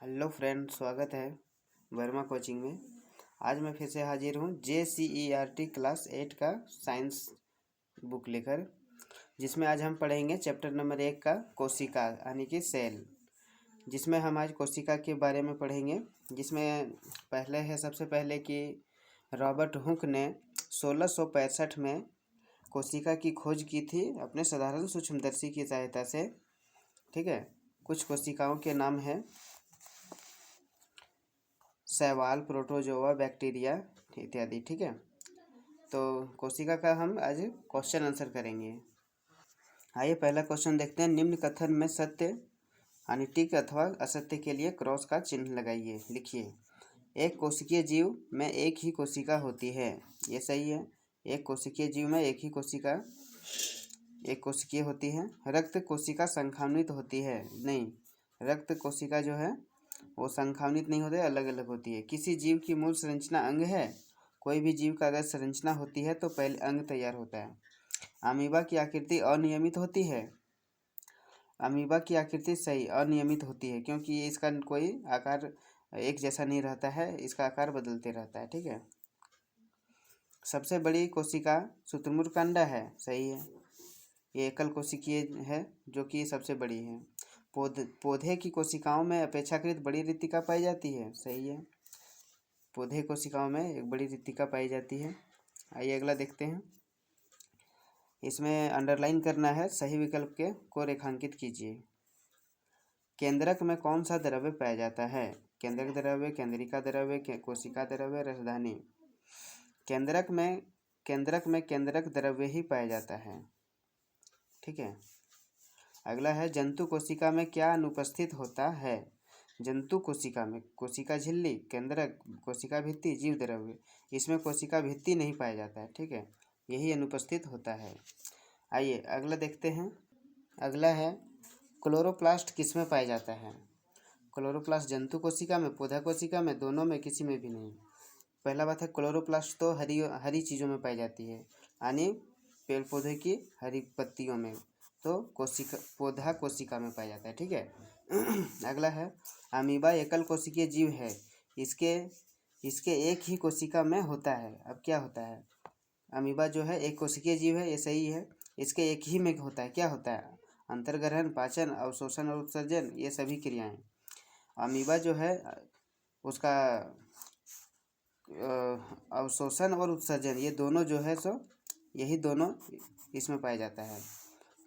Hello friend, स्वागत है Verma coaching में। आज मैं फिर से हाजिर हूँ JCERT क्लास 8 का साइंस बुक लेकर, जिसमें आज हम पढ़ेंगे चैप्टर नंबर 1 का कोशिका यानी कि सेल, जिसमें हम आज कोशिका के बारे में पढ़ेंगे। जिसमें पहले है सबसे पहले कि रॉबर्ट हुक ने 1665 में कोशिका की खोज की थी अपने साधारण सूक्ष्मदर्शी की सहायता से। ठीक है, कुछ कोशिकाओं के नाम हैं शैवाल, प्रोटोजोआ, बैक्टीरिया इत्यादि। ठीक है, तो कोशिका का हम आज क्वेश्चन आंसर करेंगे। आइए पहला क्वेश्चन देखते हैं। निम्न कथन में सत्य यानी टिक अथवा असत्य के लिए क्रॉस का चिन्ह लगाइए। लिखिए, एक कोशिकीय जीव में एक ही कोशिका होती है। ये सही है। एक कोशिकीय जीव में एक कोशिकीय होती है। रक्त कोशिका संख्यान्वित होती है। नहीं, रक्त कोशिका जो है वो संख्यान्वित नहीं होते, अलग अलग होती है। किसी जीव की मूल संरचना अंग है। कोई भी जीव का अगर संरचना होती है तो पहले अंग तैयार होता है। अमीबा की आकृति अनियमित होती है। अमीबा की आकृति सही अनियमित होती है, क्योंकि इसका कोई आकार एक जैसा नहीं रहता है, इसका आकार बदलते रहता है। ठीक है। सबसे बड़ी कोशिका शुतुरमुर्ग का अंडा है। सही है। ये एकल कोशिकीय है जो कि सबसे बड़ी है। पौधे की कोशिकाओं में अपेक्षाकृत बड़ी रिक्तिका पाई जाती है। सही है। पौधे कोशिकाओं में एक बड़ी रिक्तिका पाई जाती है। आइए अगला देखते हैं। इसमें अंडरलाइन करना है, सही विकल्प के को रेखांकित कीजिए। केंद्रक में कौन सा द्रव्य पाया जाता है? केंद्रक द्रव्य, केंद्रिका द्रव्य, कोशिका द्रव्य, राजधानी। केंद्रक में केंद्रक द्रव्य ही पाया जाता है। ठीक है। अगला है, जंतु कोशिका में क्या अनुपस्थित होता है? जंतु कोशिका में कोशिका झिल्ली, केंद्रक, कोशिका भित्ति, जीव द्रव्य। इसमें कोशिका भित्ति नहीं पाया जाता है। ठीक है, यही अनुपस्थित होता है। आइए अगला देखते हैं। अगला है, क्लोरोप्लास्ट किस में पाया जाता है? क्लोरोप्लास्ट जंतु कोशिका में, पौधा कोशिका में, दोनों में, किसी में भी नहीं। पहला बात है, क्लोरोप्लास्ट तो हरी चीज़ों में पाई जाती है, यानी पेड़ पौधे की हरी पत्तियों में। तो पौधा कोशिका में पाया जाता है। ठीक है। अगला है, अमीबा एकल कोशिकीय जीव है। इसके एक ही कोशिका में होता है। अब क्या होता है? अमीबा जो है एक कोशिकीय जीव है, ये सही है। इसके एक ही में होता है। क्या होता है? अंतर्ग्रहण, पाचन, अवशोषण और उत्सर्जन, ये सभी क्रियाएं। अमीबा जो है उसका अवशोषण और उत्सर्जन, ये दोनों जो है सो यही दोनों इसमें पाया जाता है।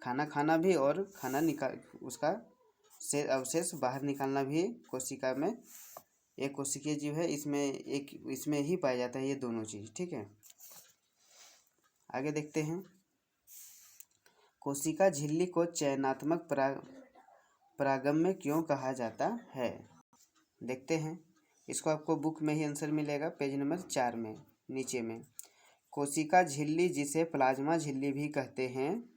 खाना खाना भी और खाना उसका से अवशेष बाहर निकालना भी कोशिका में एक कोशिकीय जीव है, इसमें ही पाया जाता है ये दोनों चीज़। ठीक है। आगे देखते हैं। कोशिका झिल्ली को चयनात्मक परागम्य क्यों कहा जाता है? देखते हैं। इसको आपको बुक में ही आंसर मिलेगा, पेज नंबर 4 में नीचे में। कोशिका झिल्ली, जिसे प्लाज्मा झिल्ली भी कहते हैं,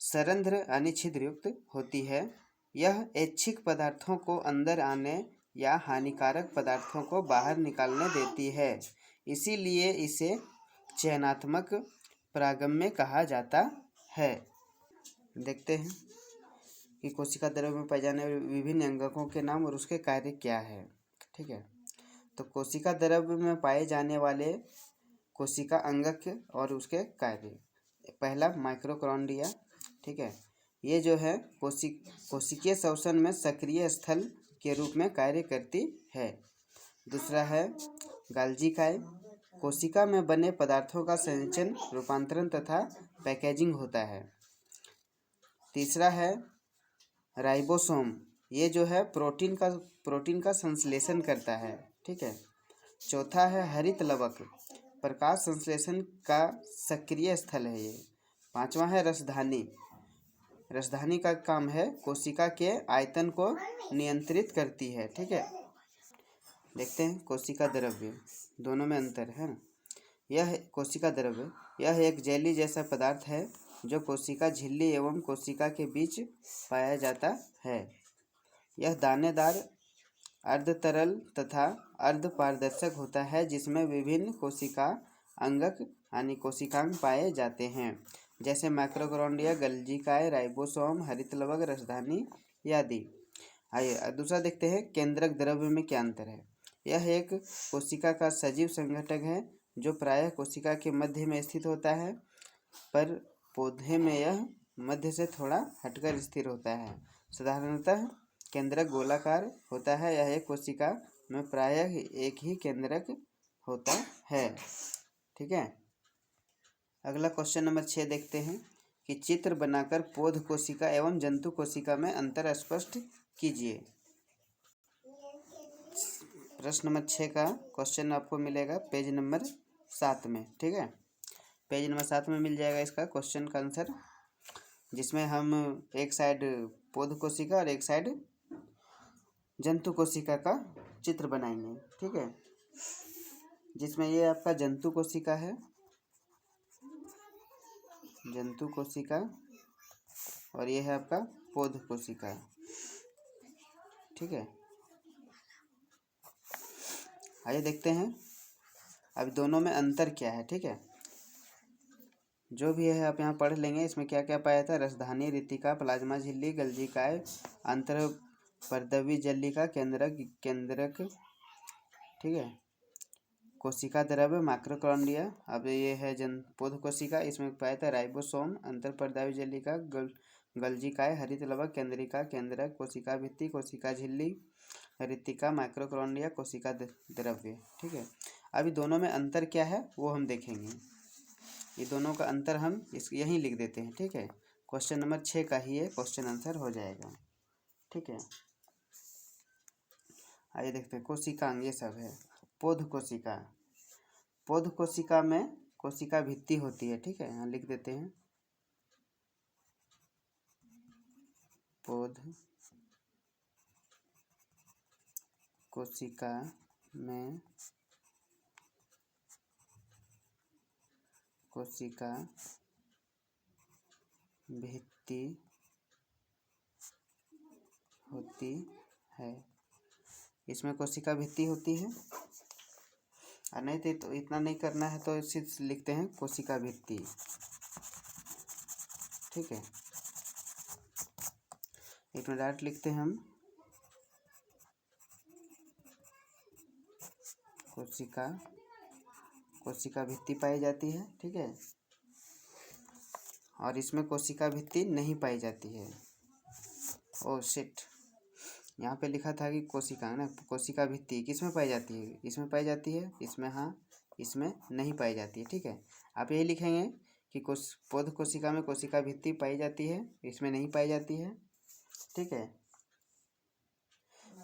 सरंध्र यानी छिद्रयुक्त होती है। यह ऐच्छिक पदार्थों को अंदर आने या हानिकारक पदार्थों को बाहर निकालने देती है। इसीलिए इसे चयनात्मक परागम्य कहा जाता है। देखते हैं कि कोशिका द्रव्य में पाए जाने वाले विभिन्न अंगकों के नाम और उसके कार्य क्या है। ठीक है, तो कोशिका द्रव्य में पाए जाने वाले कोशिका अंगक और उसके कार्य। पहला, माइक्रोकॉन्ड्रिया। ठीक है, ये जो है कोशिकीय श्वसन में सक्रिय स्थल के रूप में कार्य करती है। दूसरा है गाल्जी काय। कोशिका में बने पदार्थों का संचयन, रूपांतरण तथा पैकेजिंग होता है। तीसरा है राइबोसोम। ये जो है प्रोटीन का संश्लेषण करता है। ठीक है। चौथा है हरित लवक। प्रकाश संश्लेषण का सक्रिय स्थल है ये। पांचवा है रसधानी। रसधानी का काम है कोशिका के आयतन को नियंत्रित करती है। ठीक है। देखते हैं कोशिका द्रव्य, दोनों में अंतर है। यह कोशिका द्रव्य, यह एक जेली जैसा पदार्थ है जो कोशिका झिल्ली एवं कोशिका के बीच पाया जाता है। यह दानेदार, अर्धतरल तथा अर्धपारदर्शक होता है, जिसमें विभिन्न कोशिका अंगक यानी कोशिकांग पाए जाते हैं, जैसे माइक्रोकॉन्ड्रिया, गल्जी काय, राइबोसोम, हरित लवक, रसधानी आदि। आइए दूसरा देखते हैं, केंद्रक द्रव्य में क्या अंतर है। यह एक कोशिका का सजीव संघटक है जो प्रायः कोशिका के मध्य में स्थित होता है, पर पौधे में यह मध्य से थोड़ा हटकर स्थिर होता है। साधारणतः केंद्रक गोलाकार होता है। यह एक कोशिका में प्रायः एक ही केंद्रक होता है। ठीक है। अगला क्वेश्चन नंबर 6 देखते हैं कि चित्र बनाकर पौध कोशिका एवं जंतु कोशिका में अंतर स्पष्ट कीजिए। प्रश्न नंबर 6 का क्वेश्चन आपको मिलेगा पेज नंबर 7 में। ठीक है, पेज नंबर 7 में मिल जाएगा इसका क्वेश्चन का आंसर, जिसमें हम एक साइड पौध कोशिका और एक साइड जंतु कोशिका का चित्र बनाएंगे। ठीक है, जिसमें ये आपका जंतु कोशिका है, जंतु कोशिका, और ये है आपका पौध कोशिका। ठीक है, आइए देखते हैं अब दोनों में अंतर क्या है। ठीक है, जो भी है आप यहाँ पढ़ लेंगे। इसमें क्या क्या पाया था, रसधानी, रितिका, प्लाज्मा झिल्ली, गल्जिकाय, अंतरपर्दवी जल्लिका, केंद्रक। ठीक है, कोशिका द्रव्य, माइक्रोकॉन्ड्रिया। अब ये है पौध कोशिका, इसमें पाया था राइबोसोम, अंतरपर्दवी जल्लिका, गल्जिकाय, हरित लवक, केंद्रिका, केंद्रक, कोशिका भित्ति, कोशिका झिल्ली, रितिका, माइक्रोकॉन्ड्रिया, कोशिका द्रव्य। ठीक है, अभी दोनों में अंतर क्या है वो हम देखेंगे। ये दोनों का अंतर हम यहीं लिख देते हैं। ठीक है, क्वेश्चन नंबर 6 का ही ये क्वेश्चन आंसर हो जाएगा। ठीक है, आइए देखते हैं कोशिकांग, ये सब है। पौध कोशिका, पौध कोशिका में कोशिका भित्ति होती है। ठीक है, यहाँ लिख देते हैं, पौध कोशिका में कोशिका भित्ति होती है। इसमें कोशिका भित्ति होती है, और नहीं तो इतना नहीं करना है तो सिर्फ लिखते हैं कोशिका भित्ति। ठीक है, एक में डायरेक्ट लिखते हैं हम कोशिका भित्ति पाई जाती है। ठीक है, और इसमें कोशिका भित्ति नहीं पाई जाती है। ओ शिट, यहाँ पे लिखा था कि कोशिका ना, कोशिका भित्ति किस में पाई जाती है, इसमें पाई जाती है, इसमें हाँ, इसमें नहीं पाई जाती है। ठीक है, आप यही लिखेंगे कि पौध कोशिका में कोशिका भित्ति पाई जाती है, इसमें नहीं पाई जाती है। ठीक है,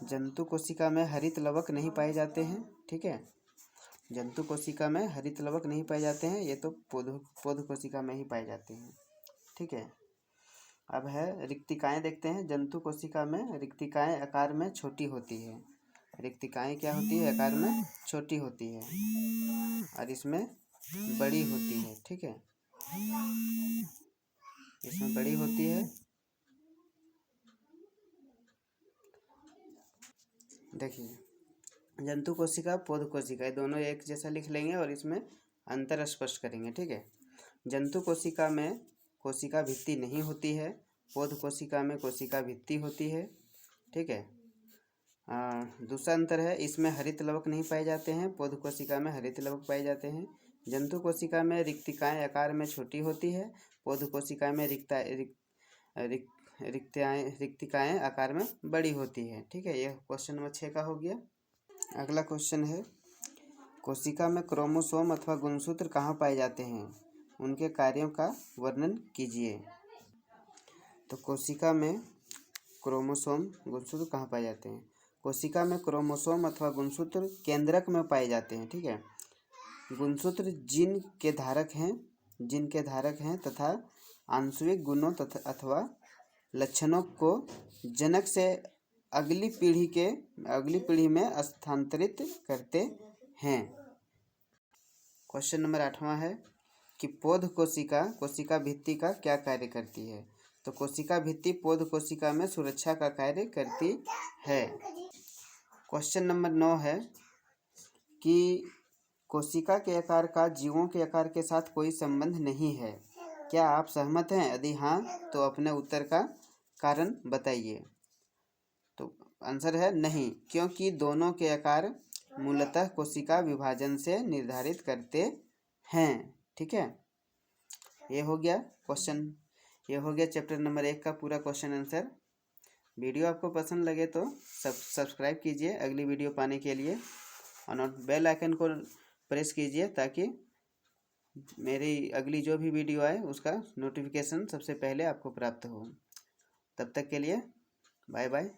जंतु कोशिका में हरित लवक नहीं पाए जाते हैं। ठीक है, जंतु कोशिका में हरित लवक नहीं पाए जाते हैं, ये तो पौध कोशिका में ही पाए जाते हैं। ठीक है, अब है रिक्तिकाएं देखते हैं। जंतु कोशिका में रिक्तिकाएं आकार में छोटी होती है। रिक्तिकाएं क्या होती है, आकार में छोटी होती है, और इसमें बड़ी होती है। ठीक है, इसमें बड़ी होती है। देखिए, जंतु कोशिका, पौध कोशिका, ये दोनों एक जैसा लिख लेंगे और इसमें अंतर स्पष्ट करेंगे। ठीक है, जंतु कोशिका में कोशिका भित्ति नहीं होती है, पौध कोशिका में कोशिका भित्ति होती है। ठीक है, दूसरा अंतर है, इसमें हरित लवक नहीं पाए जाते हैं, पौध कोशिका में हरित लवक पाए जाते हैं। जंतु कोशिका में रिक्तिकाएं आकार में छोटी होती है, पौध कोशिका में रिक्तिकाएं आकार में बड़ी होती है। ठीक है, यह क्वेश्चन नंबर 6 का हो गया। अगला क्वेश्चन है, कोशिका में क्रोमोसोम अथवा गुणसूत्र कहाँ पाए जाते हैं, उनके कार्यों का वर्णन कीजिए। तो कोशिका में क्रोमोसोम गुणसूत्र कहाँ पाए जाते हैं, कोशिका में क्रोमोसोम अथवा गुणसूत्र केंद्रक में पाए जाते हैं। ठीक है, गुणसूत्र जीन के धारक हैं तथा आंशिक गुणों तथा अथवा लक्षणों को जनक से अगली पीढ़ी में स्थानांतरित करते हैं। क्वेश्चन नंबर 8वां है कि पौध कोशिका भित्ति का क्या कार्य करती है। तो कोशिका भित्ति पौध कोशिका में सुरक्षा का कार्य करती है। क्वेश्चन नंबर 9 है कि कोशिका के आकार का जीवों के आकार के साथ कोई संबंध नहीं है, क्या आप सहमत हैं? यदि हाँ तो अपने उत्तर का कारण बताइए। तो आंसर है नहीं, क्योंकि दोनों के आकार मूलतः कोशिका विभाजन से निर्धारित करते हैं। ठीक है, ये हो गया क्वेश्चन, ये हो गया चैप्टर नंबर 1 का पूरा क्वेश्चन आंसर। वीडियो आपको पसंद लगे तो सब्सक्राइब कीजिए अगली वीडियो पाने के लिए, और बेल आइकन को प्रेस कीजिए ताकि मेरी अगली जो भी वीडियो आए उसका नोटिफिकेशन सबसे पहले आपको प्राप्त हो। तब तक के लिए बाय बाय।